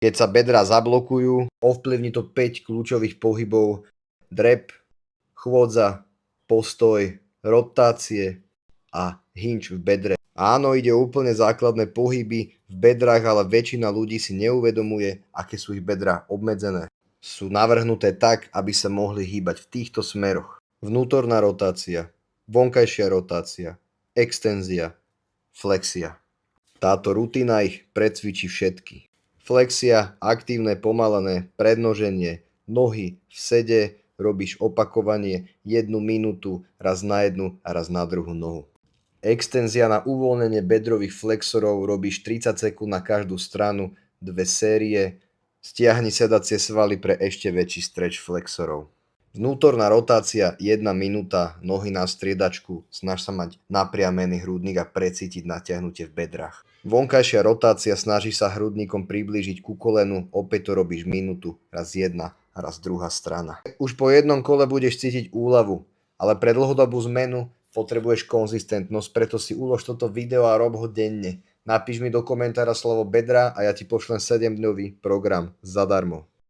Keď sa bedrá zablokujú, ovplyvní to 5 kľúčových pohybov: drep, chôdza, postoj, rotácie a hinge v bedre. Áno, ide o úplne základné pohyby v bedrách, ale väčšina ľudí si neuvedomuje, aké sú ich bedrá obmedzené. Sú navrhnuté tak, aby sa mohli hýbať v týchto smeroch: vnútorná rotácia, vonkajšia rotácia, extenzia, flexia. Táto rutina ich precvičí všetky. Flexia, aktívne pomalené prednoženie, nohy v sede, robíš opakovanie 1 minútu, raz na jednu a raz na druhú nohu. Extenzia na uvoľnenie bedrových flexorov, robíš 30 sekúnd na každú stranu, 2 série, stiahni sedacie svaly pre ešte väčší stretch flexorov. Vnútorná rotácia 1 minúta, nohy na striedačku, snaž sa mať napriamený hrudník a precítiť natiahnutie v bedrách. Vonkajšia rotácia, snaží sa hrudníkom priblížiť ku kolenu, opäť to robíš minútu, raz jedna a raz druhá strana. Už po jednom kole budeš cítiť úľavu, ale pre dlhodobú zmenu potrebuješ konzistentnosť, preto si ulož toto video a rob ho denne. Napíš mi do komentára slovo bedra a ja ti pošlem 7-dňový program zadarmo.